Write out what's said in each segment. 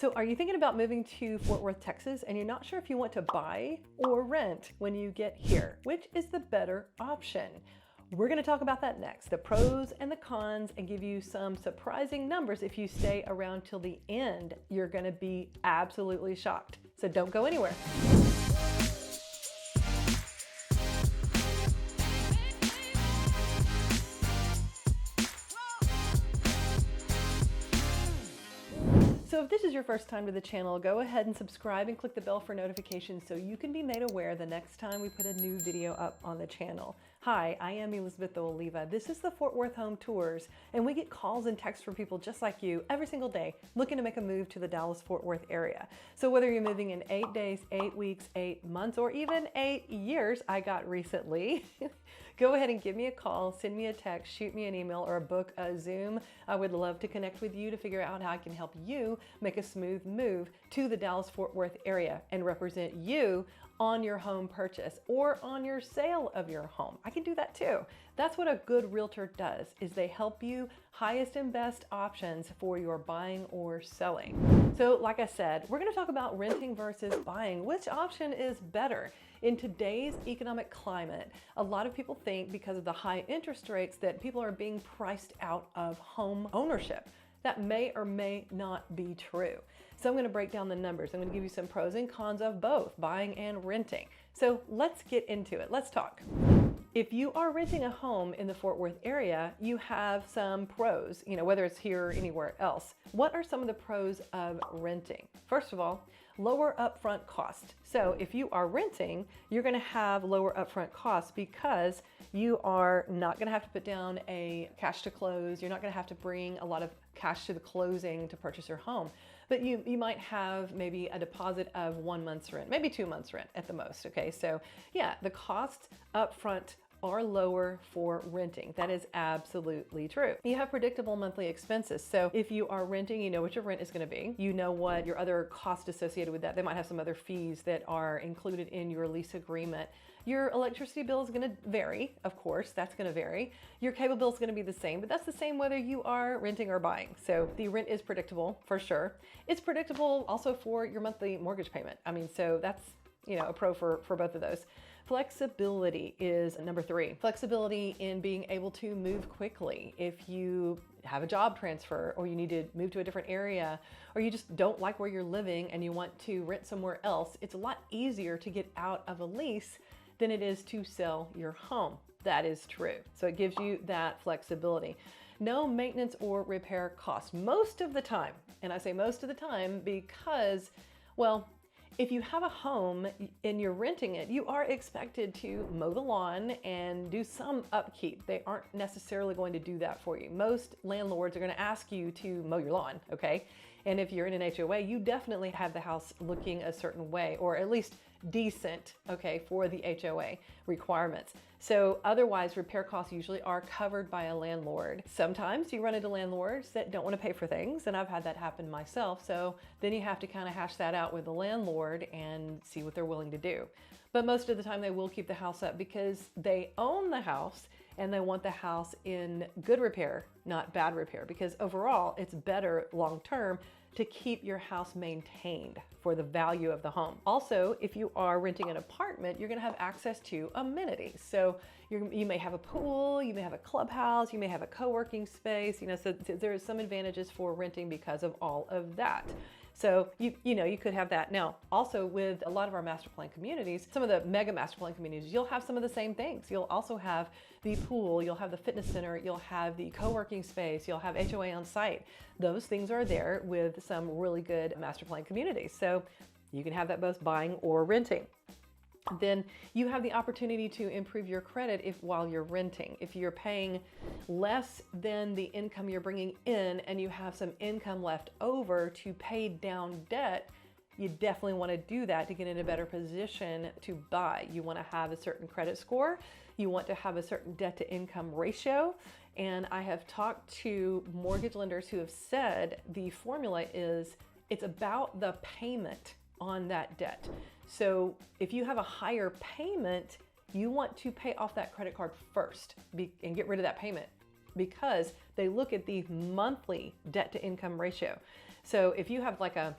So are you thinking about moving to Fort Worth, Texas, and you're not sure if you want to buy or rent when you get here? Which is the better option? We're going to talk about that next, the pros and the cons, and give you some surprising numbers. If you stay around till the end, you're going to be absolutely shocked. So don't go anywhere. So if this is your first time to the channel, go ahead and subscribe and click the bell for notifications so you can be made aware the next time we put a new video up on the channel. Hi, I am Elizabeth Oliva. This is the Fort Worth Home Tours, and we get calls and texts from people just like you every single day looking to make a move to the Dallas-Fort Worth area. So whether you're moving in 8 days, 8 weeks, 8 months, or even 8 years, I got recently, go ahead and give me a call, send me a text, shoot me an email, or book a Zoom. I would love to connect with you to figure out how I can help you make a smooth move to the Dallas-Fort Worth area and represent you on your home purchase or on your sale of your home. I can do that too. That's what a good realtor does, is they help you highest and best options for your buying or selling. So like I said, we're going to talk about renting versus buying. Which option is better? In today's economic climate, a lot of people think because of the high interest rates that people are being priced out of home ownership. That may or may not be true. So I'm going to break down the numbers. I'm going to give you some pros and cons of both buying and renting. So let's get into it. Let's talk. If you are renting a home in the Fort Worth area, you have some pros, whether it's here or anywhere else. What are some of the pros of renting? First of all, lower upfront cost. So if you are renting, you're going to have lower upfront costs because you are not going to have to put down a cash to close. You're not going to have to bring a lot of cash to the closing to purchase your home. But you might have maybe a deposit of 1 month's rent, maybe 2 months rent at the most. Okay, so yeah, the costs upfront are lower for renting. That is absolutely true. You have predictable monthly expenses. So if you are renting, you know what your rent is going to be. You know what your other costs associated with that. They might have some other fees that are included in your lease agreement. Your electricity bill is going to vary, of course, that's going to vary. Your cable bill is going to be the same, but that's the same whether you are renting or buying. So the rent is predictable for sure. It's predictable also for your monthly mortgage payment. So that's a pro for both of those. Flexibility is number 3. Flexibility in being able to move quickly. If you have a job transfer or you need to move to a different area or you just don't like where you're living and you want to rent somewhere else, it's a lot easier to get out of a lease than it is to sell your home. That is true. So it gives you that flexibility. No maintenance or repair costs most of the time. And I say most of the time because, well, if you have a home and you're renting it, you are expected to mow the lawn and do some upkeep. They aren't necessarily going to do that for you. Most landlords are going to ask you to mow your lawn, okay? And if you're in an HOA, you definitely have the house looking a certain way, or at least decent, okay, for the HOA requirements. So otherwise, repair costs usually are covered by a landlord. Sometimes you run into landlords that don't want to pay for things, and I've had that happen myself. So then you have to kind of hash that out with the landlord and see what they're willing to do. But most of the time they will keep the house up because they own the house and they want the house in good repair, not bad repair, because overall it's better long-term to keep your house maintained for the value of the home. Also, if you are renting an apartment, you're gonna have access to amenities. So you may have a pool, you may have a clubhouse, you may have a co-working space, so there are some advantages for renting because of all of that. So you could have that. Now, also with a lot of our master plan communities, some of the mega master plan communities, you'll have some of the same things. You'll also have the pool, you'll have the fitness center, you'll have the co-working space, you'll have HOA on site. Those things are there with some really good master plan communities. So you can have that both buying or renting. Then you have the opportunity to improve your credit while you're renting. If you're paying less than the income you're bringing in and you have some income left over to pay down debt, you definitely want to do that to get in a better position to buy. You want to have a certain credit score. You want to have a certain debt to income ratio. And I have talked to mortgage lenders who have said the formula is it's about the payment on that debt. So if you have a higher payment, you want to pay off that credit card first and get rid of that payment because they look at the monthly debt to income ratio. So if you have like a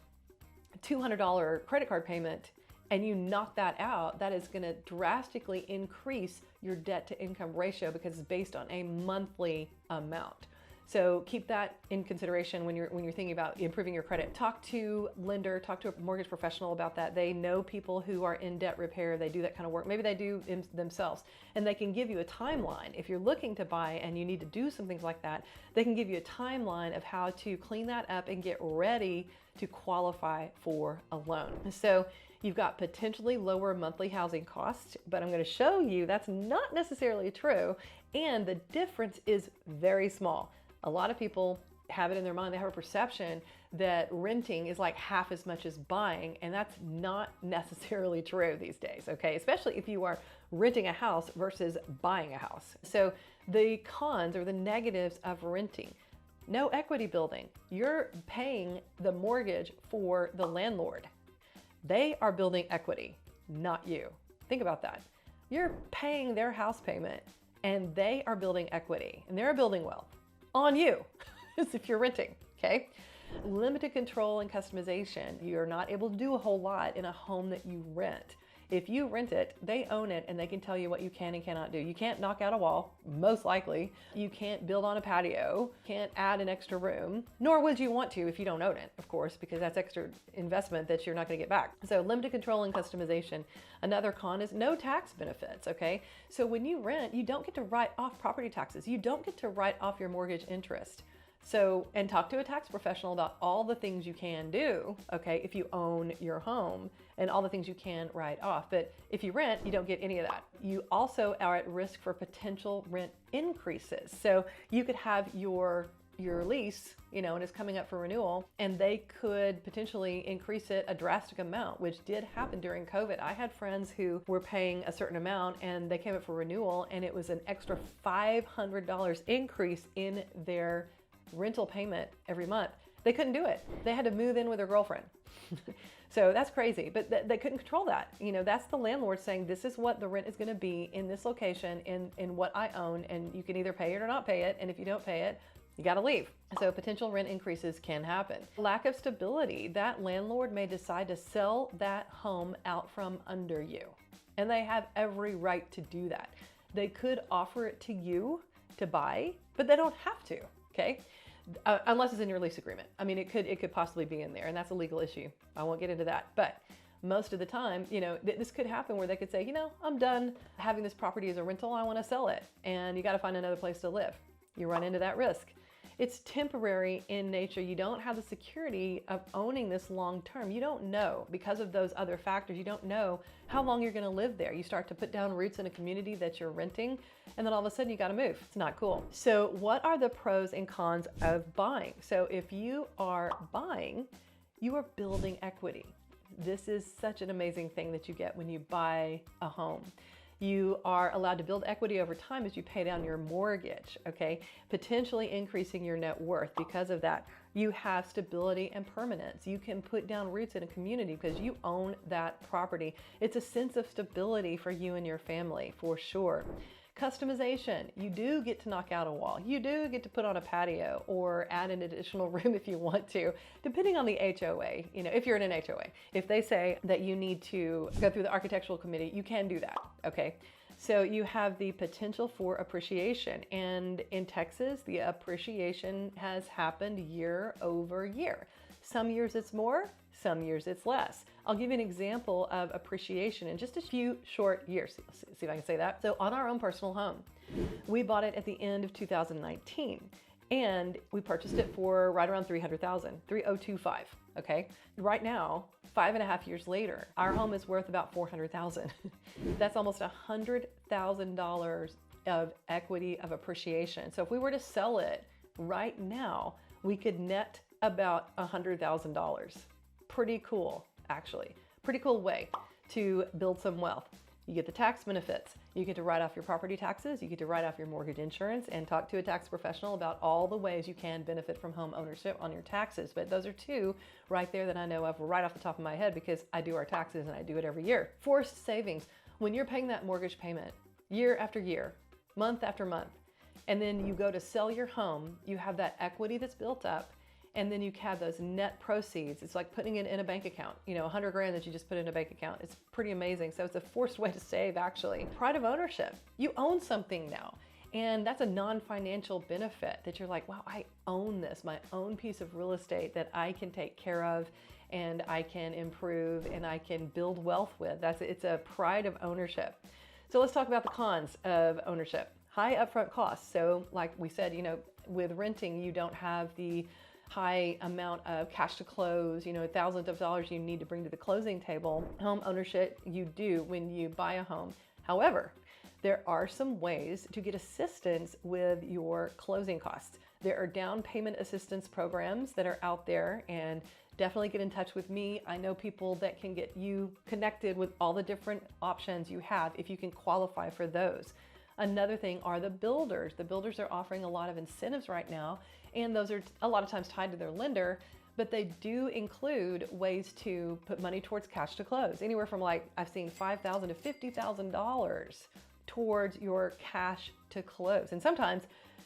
$200 credit card payment and you knock that out, that is going to drastically increase your debt to income ratio because it's based on a monthly amount. So keep that in consideration when you're thinking about improving your credit. Talk to lender, talk to a mortgage professional about that. They know people who are in debt repair. They do that kind of work. Maybe they do themselves, and they can give you a timeline. If you're looking to buy and you need to do some things like that, they can give you a timeline of how to clean that up and get ready to qualify for a loan. So you've got potentially lower monthly housing costs, but I'm going to show you that's not necessarily true, and the difference is very small. A lot of people have it in their mind, they have a perception that renting is like half as much as buying, and that's not necessarily true these days, okay? Especially if you are renting a house versus buying a house. So the cons or the negatives of renting: no equity building. You're paying the mortgage for the landlord. They are building equity, not you. Think about that. You're paying their house payment and they are building equity, and they're building wealth on you as if you're renting, okay? Limited control and customization. You're not able to do a whole lot in a home that you rent. If you rent it, they own it and they can tell you what you can and cannot do. You can't knock out a wall, most likely. You can't build on a patio, can't add an extra room, nor would you want to if you don't own it, of course, because that's extra investment that you're not going to get back. So limited control and customization. Another con is no tax benefits, okay? So when you rent, you don't get to write off property taxes. You don't get to write off your mortgage interest. So, and talk to a tax professional about all the things you can do, okay, if you own your home, and all the things you can write off. But if you rent, you don't get any of that. You also are at risk for potential rent increases. So you could have your lease, and it's coming up for renewal, and they could potentially increase it a drastic amount, which did happen during COVID. I had friends who were paying a certain amount and they came up for renewal, and it was an extra $500 increase in their rental payment every month. They couldn't do it. They had to move in with their girlfriend. So that's crazy, but they couldn't control that. That's the landlord saying, this is what the rent is going to be in this location, in what I own, and you can either pay it or not pay it. And if you don't pay it, you got to leave. So potential rent increases can happen. Lack of stability. That landlord may decide to sell that home out from under you, and they have every right to do that. They could offer it to you to buy, but they don't have to, okay? Unless it's in your lease agreement. I mean, it could possibly be in there, and that's a legal issue. I won't get into that. But most of the time, this could happen where they could say, I'm done having this property as a rental. I want to sell it. And you got to find another place to live. You run into that risk. It's temporary in nature. You don't have the security of owning this long term. You don't know, because of those other factors, you don't know how long you're going to live there. You start to put down roots in a community that you're renting, and then all of a sudden you got to move. It's not cool. So what are the pros and cons of buying? So if you are buying, you are building equity. This is such an amazing thing that you get when you buy a home. You are allowed to build equity over time as you pay down your mortgage, okay? Potentially increasing your net worth because of that. You have stability and permanence. You can put down roots in a community because you own that property. It's a sense of stability for you and your family, for sure. Customization. You do get to knock out a wall. You do get to put on a patio or add an additional room if you want to, depending on the HOA. If you're in an HOA, if they say that you need to go through the architectural committee, you can do that, okay? So you have the potential for appreciation. And in Texas, the appreciation has happened year over year. Some years it's more, some years it's less. I'll give you an example of appreciation in just a few short years. See if I can say that. So on our own personal home, we bought it at the end of 2019, and we purchased it for right around $300,000, $3,025, okay? Right now, 5.5 years later, our home is worth about $400,000. That's almost $100,000 of equity of appreciation. So if we were to sell it right now, we could net about $100,000. Pretty cool, actually. Pretty cool way to build some wealth. You get the tax benefits. You get to write off your property taxes. You get to write off your mortgage insurance, and talk to a tax professional about all the ways you can benefit from home ownership on your taxes. But those are two right there that I know of right off the top of my head, because I do our taxes and I do it every year. Forced savings. When you're paying that mortgage payment year after year, month after month, and then you go to sell your home, you have that equity that's built up, and then you have those net proceeds. It's like putting it in a bank account, you know, 100 grand that you just put in a bank account. It's pretty amazing. So it's a forced way to save, actually. Pride of ownership. You own something now. And that's a non-financial benefit that you're like, wow, I own this, my own piece of real estate that I can take care of and I can improve and I can build wealth with. It's a pride of ownership. So let's talk about the cons of ownership. High upfront costs. So like we said, you know, with renting, you don't have the high amount of cash to close, you know, thousands of dollars you need to bring to the closing table. Home ownership, you do when you buy a home. However, there are some ways to get assistance with your closing costs. There are down payment assistance programs that are out there, and definitely get in touch with me. I know people that can get you connected with all the different options you have if you can qualify for those. Another thing are the builders. The builders are offering a lot of incentives right now, and those are a lot of times tied to their lender, but they do include ways to put money towards cash to close. Anywhere from, like, I've seen $5,000 to $50,000 towards your cash to close. And sometimes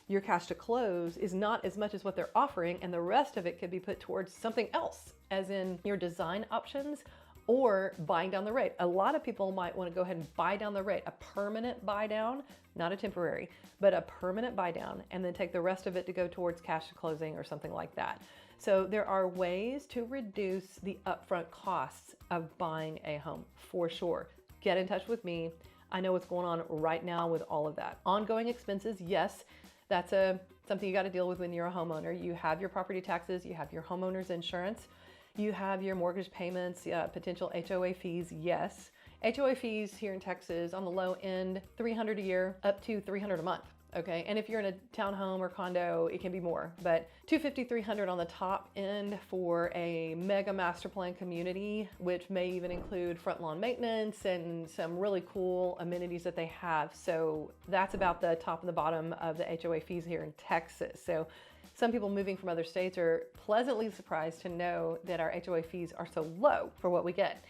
your cash to close is not as much as what they're offering, and the rest of it could be put towards something else, as in your design options or buying down the rate. A lot of people might want to go ahead and buy down the rate, a permanent buy down, not a temporary, but a permanent buy down, and then take the rest of it to go towards cash to closing or something like that. So there are ways to reduce the upfront costs of buying a home, for sure. Get in touch with me. I know what's going on right now with all of that. Ongoing expenses, yes, that's something you got to deal with when you're a homeowner. You have your property taxes, you have your homeowner's insurance, you have your mortgage payments, potential HOA fees, yes. HOA fees here in Texas on the low end, $300 a year up to $300 a month. Okay, and if you're in a townhome or condo, it can be more, but $250, $300 on the top end for a mega master plan community, which may even include front lawn maintenance and some really cool amenities that they have. So that's about the top and the bottom of the HOA fees here in Texas. So some people moving from other states are pleasantly surprised to know that our HOA fees are so low for what we get.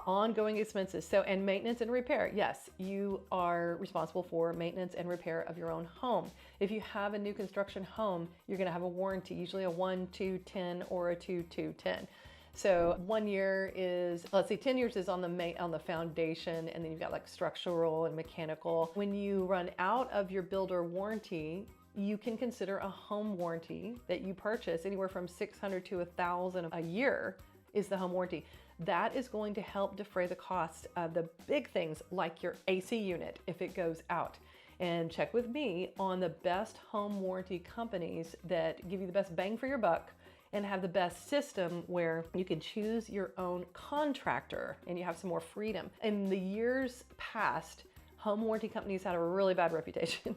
Ongoing expenses, and maintenance and repair. Yes, you are responsible for maintenance and repair of your own home. If you have a new construction home, you're going to have a warranty, usually a 1-2-10 or a 2-2-10. So 1 year is, let's say 10 years is on the foundation, and then you've got like structural and mechanical. When you run out of your builder warranty, you can consider a home warranty that you purchase anywhere from $600 to $1,000 a year is the home warranty. That is going to help defray the cost of the big things like your AC unit if it goes out. And check with me on the best home warranty companies that give you the best bang for your buck and have the best system where you can choose your own contractor and you have some more freedom. In the years past, home warranty companies had a really bad reputation.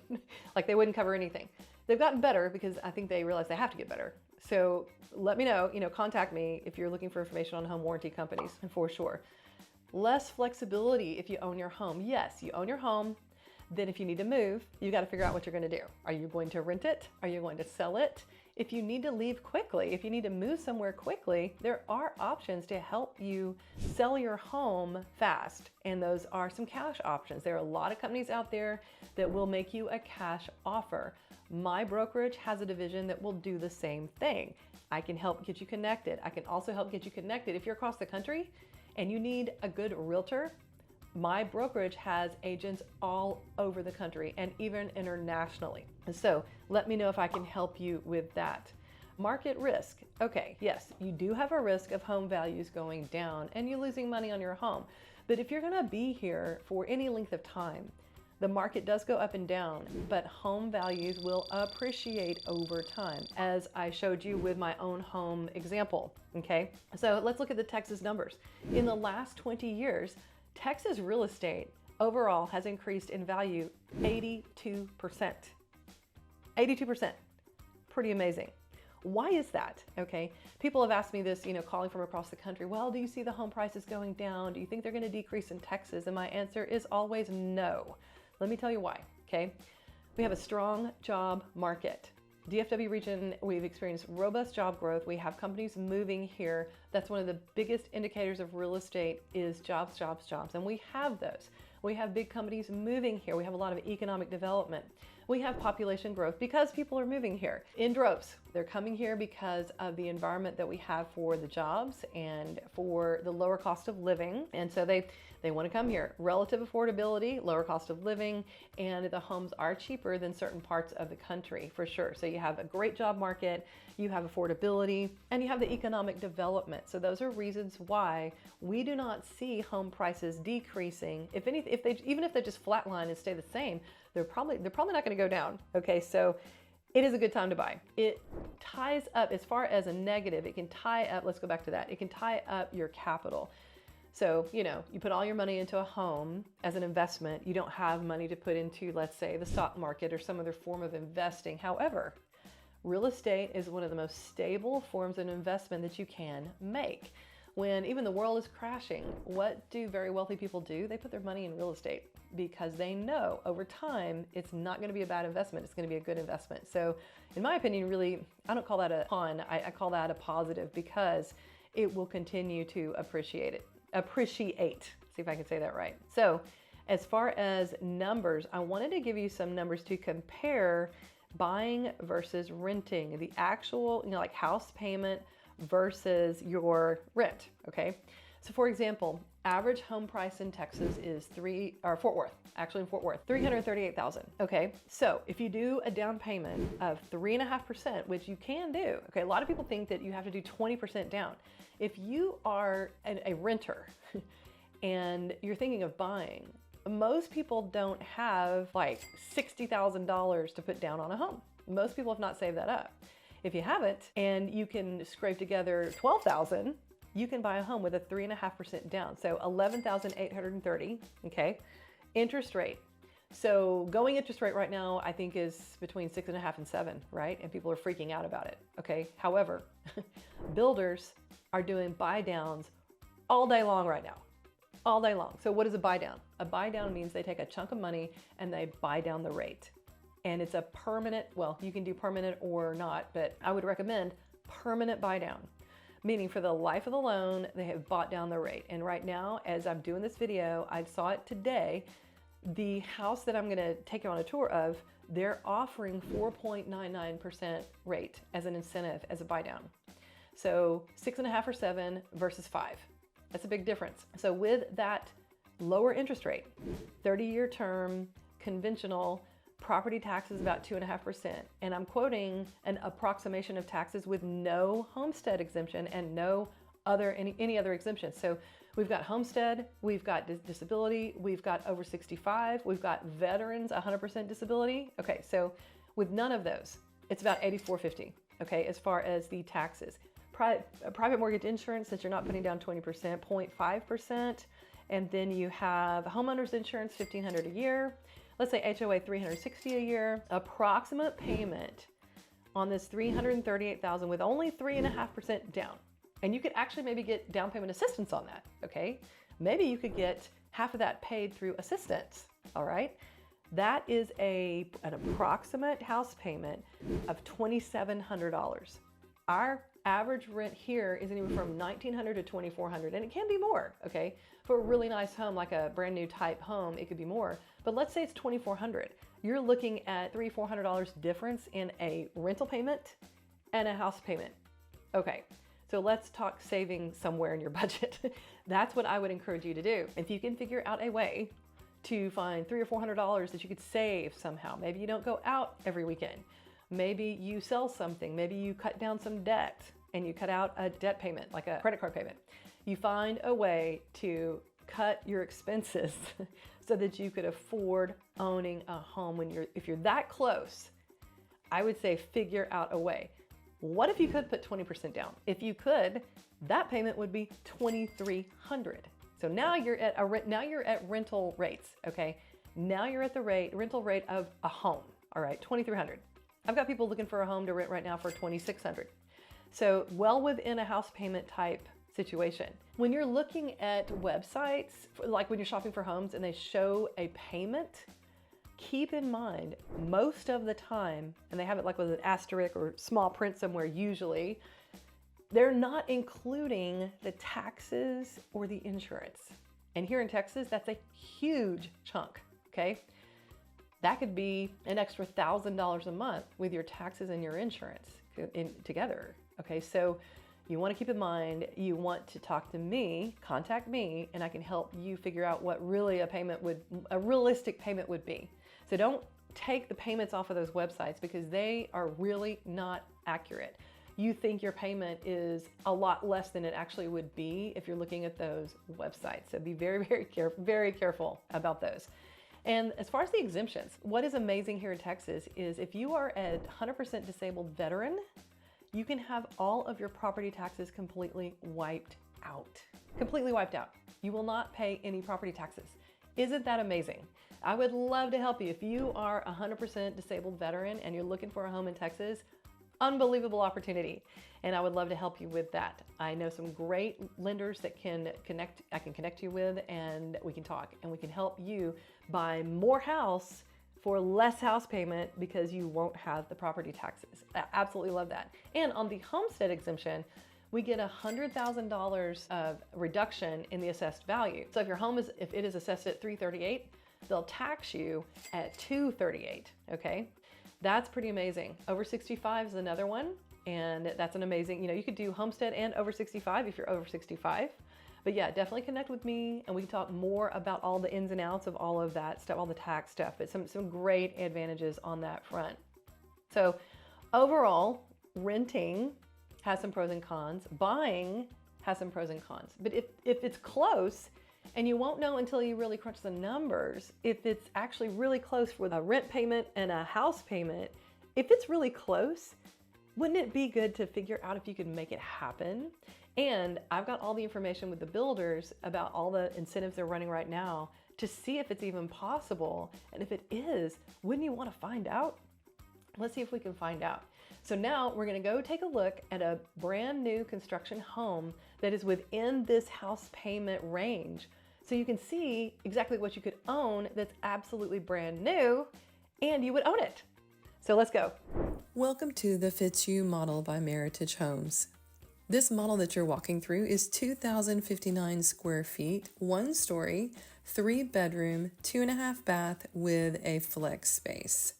Like they wouldn't cover anything. They've gotten better because I think they realize they have to get better. So let me know, contact me if you're looking for information on home warranty companies, for sure. Less flexibility if you own your home. Yes, you own your home. Then if you need to move, you got to figure out what you're going to do. Are you going to rent it? Are you going to sell it? If you need to leave quickly, if you need to move somewhere quickly, there are options to help you sell your home fast. And those are some cash options. There are a lot of companies out there that will make you a cash offer. My brokerage has a division that will do the same thing. I can help get you connected. I can also help get you connected if you're across the country and you need a good realtor. My brokerage has agents all over the country and even internationally. So let me know if I can help you with that. Market risk. Okay, yes, you do have a risk of home values going down and you losing money on your home. But if you're gonna be here for any length of time, the market does go up and down, but home values will appreciate over time, as I showed you with my own home example, okay? So let's look at the Texas numbers. In the last 20 years, Texas real estate overall has increased in value 82%. 82%. Pretty amazing. Why is that? Okay, people have asked me this, calling from across the country. Well, do you see the home prices going down? Do you think they're going to decrease in Texas? And my answer is always no. Let me tell you why, okay? We have a strong job market. DFW region, we've experienced robust job growth. We have companies moving here. That's one of the biggest indicators of real estate is jobs, jobs, jobs. And we have those. We have big companies moving here. We have a lot of economic development. We have population growth because people are moving here in droves. They're coming here because of the environment that we have for the jobs and for the lower cost of living. And so they want to come here. Relative affordability, lower cost of living, and the homes are cheaper than certain parts of the country for sure. So you have a great job market, you have affordability, and you have the economic development. So those are reasons why we do not see home prices decreasing. Even if they just flatline and stay the same, they're probably not going to go down. Okay, so it is a good time to buy. It ties up, as far as a negative, it can tie up, let's go back to that. It can tie up your capital. So, you put all your money into a home as an investment. You don't have money to put into, let's say, the stock market or some other form of investing. However, real estate is one of the most stable forms of investment that you can make. When even the world is crashing, what do very wealthy people do? They put their money in real estate because they know over time it's not going to be a bad investment. It's going to be a good investment. So in my opinion, really, I don't call that a con. I call that a positive because it will continue to appreciate. See if I can say that right. So as far as numbers, I wanted to give you some numbers to compare buying versus renting, the actual, like house payment versus your rent. Okay. So for example, average home price in Texas is Fort Worth, $338,000. Okay. So if you do a down payment of 3.5%, which you can do, okay. A lot of people think that you have to do 20% down. If you are a renter and you're thinking of buying, most people don't have like $60,000 to put down on a home. Most people have not saved that up. If you haven't, and you can scrape together $12,000, you can buy a home with a 3.5% down. So $11,830, okay? Interest rate. So going interest rate right now, I think is between 6.5 and 7, right? And people are freaking out about it, okay? However, builders are doing buy downs all day long right now. All day long. So what is a buy down? A buy down means they take a chunk of money and they buy down the rate. And it's a permanent, well, you can do permanent or not, but I would recommend permanent buy down, meaning for the life of the loan, they have bought down the rate. And right now, as I'm doing this video, I saw it today, the house that I'm gonna take you on a tour of, they're offering 4.99% rate as an incentive, as a buy down. So 6.5 or 7 versus 5. That's a big difference. So with that lower interest rate, 30-year term, conventional, property taxes about 2.5%. And I'm quoting an approximation of taxes with no homestead exemption and no other any other exemption. So we've got homestead, we've got disability, we've got over 65, we've got veterans, 100% disability. Okay, so with none of those, it's about $84.50, okay, as far as the taxes. Private mortgage insurance, since you're not putting down 20%, 0.5%. And then you have homeowner's insurance, $1,500 a year. Let's say HOA, $360 a year. Approximate payment on this $338,000 with only 3.5% down. And you could actually maybe get down payment assistance on that, okay? Maybe you could get half of that paid through assistance, all right? That is an approximate house payment of $2,700. Our average rent here is anywhere from $1,900 to $2,400, and it can be more, okay? For a really nice home, like a brand new type home, it could be more. But let's say it's $2,400. You're looking at $300-400 difference in a rental payment and a house payment. Okay, so let's talk saving somewhere in your budget. That's what I would encourage you to do. If you can figure out a way to find $300 or $400 that you could save somehow. Maybe you don't go out every weekend. Maybe you sell something. Maybe you cut down some debt and you cut out a debt payment, like a credit card payment. You find a way to cut your expenses so that you could afford owning a home if you're that close. I would say figure out a way. What if you could put 20% down? If you could, that payment would be $2,300. So now you're at rental rates, okay? Now you're at the rental rate of a home, all right, $2,300. I've got people looking for a home to rent right now for $2,600. So well within a house payment type situation. When you're looking at websites, like when you're shopping for homes and they show a payment, keep in mind most of the time, and they have it like with an asterisk or small print somewhere usually, they're not including the taxes or the insurance. And here in Texas, that's a huge chunk, okay? That could be an extra $1,000 a month with your taxes and your insurance. together. Okay, so you want to keep in mind, you want to talk to me, contact me, and I can help you figure out what really a realistic payment would be. So don't take the payments off of those websites because they are really not accurate. You think your payment is a lot less than it actually would be if you're looking at those websites. So be very, very careful about those. And as far as the exemptions, what is amazing here in Texas is if you are a 100% disabled veteran, you can have all of your property taxes completely wiped out. Completely wiped out. You will not pay any property taxes. Isn't that amazing? I would love to help you. If you are a 100% disabled veteran and you're looking for a home in Texas, unbelievable opportunity. And I would love to help you with that. I know some great lenders that I can connect you with, and we can talk and we can help you buy more house for less house payment because you won't have the property taxes. I absolutely love that. And on the homestead exemption, we get $100,000 of reduction in the assessed value. So if your home if it is assessed at $338,000, they'll tax you at $238,000, okay? That's pretty amazing. Over 65 is another one, and that's an amazing, you could do homestead and over 65 if you're over 65. But yeah, definitely connect with me and we can talk more about all the ins and outs of all of that stuff, all the tax stuff, but some great advantages on that front. So overall, renting has some pros and cons. Buying has some pros and cons. But if it's close, and you won't know until you really crunch the numbers, if it's actually really close with a rent payment and a house payment, if it's really close, wouldn't it be good to figure out if you could make it happen? And I've got all the information with the builders about all the incentives they're running right now to see if it's even possible. And if it is, wouldn't you want to find out? Let's see if we can find out. So now we're going to go take a look at a brand new construction home that is within this house payment range. So you can see exactly what you could own that's absolutely brand new and you would own it. So let's go. Welcome to the Fits You model by Meritage Homes. This model that you're walking through is 2,059 square feet, 1 story, 3 bedroom, 2.5 bath with a flex space.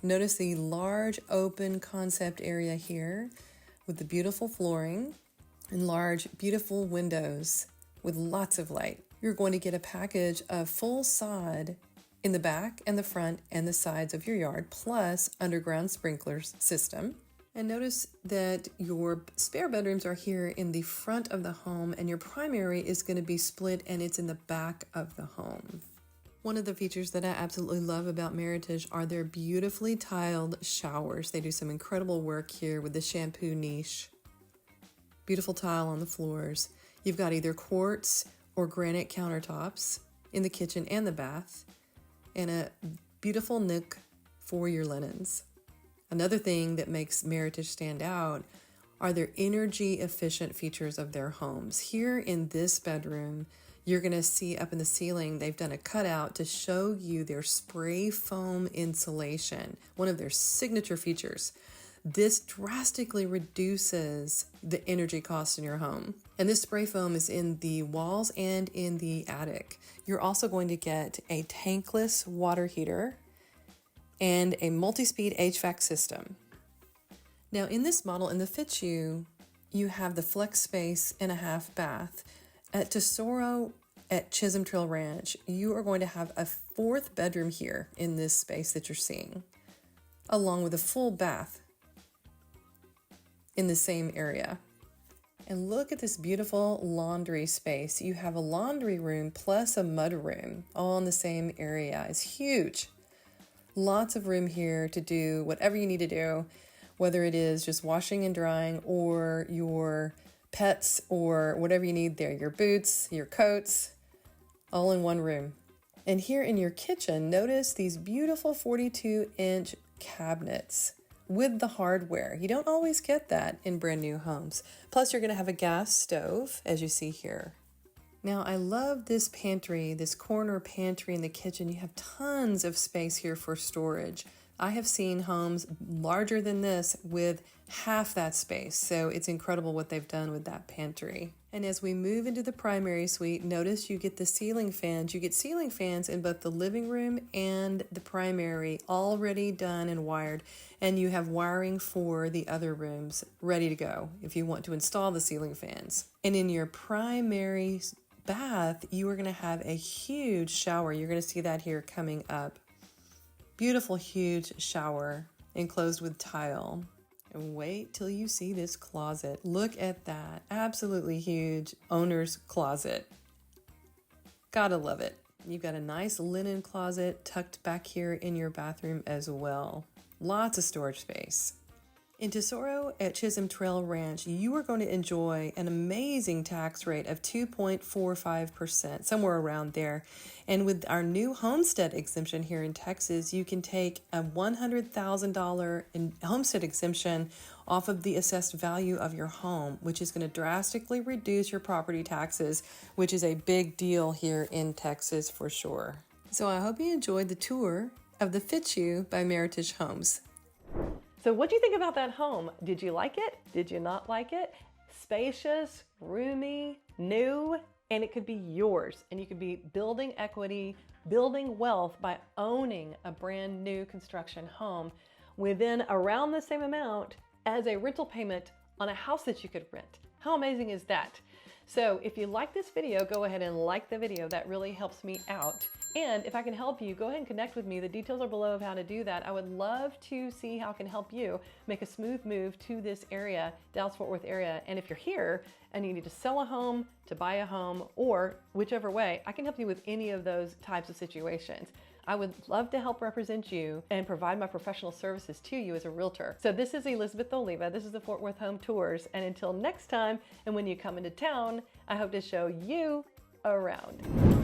Notice the large open concept area here with the beautiful flooring and large beautiful windows with lots of light. You're going to get a package of full sod in the back and the front and the sides of your yard, plus underground sprinklers system. And notice that your spare bedrooms are here in the front of the home and your primary is going to be split and it's in the back of the home. One of the features that I absolutely love about Meritage are their beautifully tiled showers. They do some incredible work here with the shampoo niche. Beautiful tile on the floors. You've got either quartz or granite countertops in the kitchen and the bath, and a beautiful nook for your linens. Another thing that makes Meritage stand out are their energy efficient features of their homes. Here in this bedroom, you're going to see up in the ceiling, they've done a cutout to show you their spray foam insulation, one of their signature features. This drastically reduces the energy cost in your home. And this spray foam is in the walls and in the attic. You're also going to get a tankless water heater and a multi-speed HVAC system. Now in this model, in the Fit You, you have the flex space and a half bath. At Tesoro at Chisholm Trail Ranch, you are going to have a 4th bedroom here in this space that you're seeing, along with a full bath in the same area. And look at this beautiful laundry space. You have a laundry room plus a mud room all in the same area. It's huge. Lots of room here to do whatever you need to do, whether it is just washing and drying or your pets or whatever you need there, your boots, your coats, all in one room. And here in your kitchen, notice these beautiful 42-inch cabinets with the hardware. You don't always get that in brand new homes. Plus you're going to have a gas stove, as you see here. Now I love this pantry, this corner pantry in the kitchen. You have tons of space here for storage. I have seen homes larger than this with half that space, so it's incredible what they've done with that pantry. And as we move into the primary suite, notice you get the ceiling fans. You get ceiling fans in both the living room and the primary, already done and wired, and you have wiring for the other rooms ready to go if you want to install the ceiling fans. And in your primary bath, you are going to have a huge shower. You're going to see that here coming up. Beautiful, huge shower enclosed with tile. And wait till you see this closet. Look at that. Absolutely huge owner's closet. Gotta love it. You've got a nice linen closet tucked back here in your bathroom as well. Lots of storage space. In Tesoro at Chisholm Trail Ranch, you are going to enjoy an amazing tax rate of 2.45%, somewhere around there. And with our new homestead exemption here in Texas, you can take a $100,000 homestead exemption off of the assessed value of your home, which is going to drastically reduce your property taxes, which is a big deal here in Texas for sure. So I hope you enjoyed the tour of the Fitzhugh by Meritage Homes. So what do you think about that home? Did you like it? Did you not like it? Spacious, roomy, new, and it could be yours. And you could be building equity, building wealth by owning a brand new construction home within around the same amount as a rental payment on a house that you could rent. How amazing is that? So if you like this video, go ahead and like the video. That really helps me out. And if I can help you, go ahead and connect with me. The details are below of how to do that. I would love to see how I can help you make a smooth move to this area, Dallas-Fort Worth area. And if you're here and you need to sell a home, to buy a home, or whichever way, I can help you with any of those types of situations. I would love to help represent you and provide my professional services to you as a realtor. So this is Elizabeth Oliva. This is the Fort Worth Home Tours. And until next time, and when you come into town, I hope to show you around.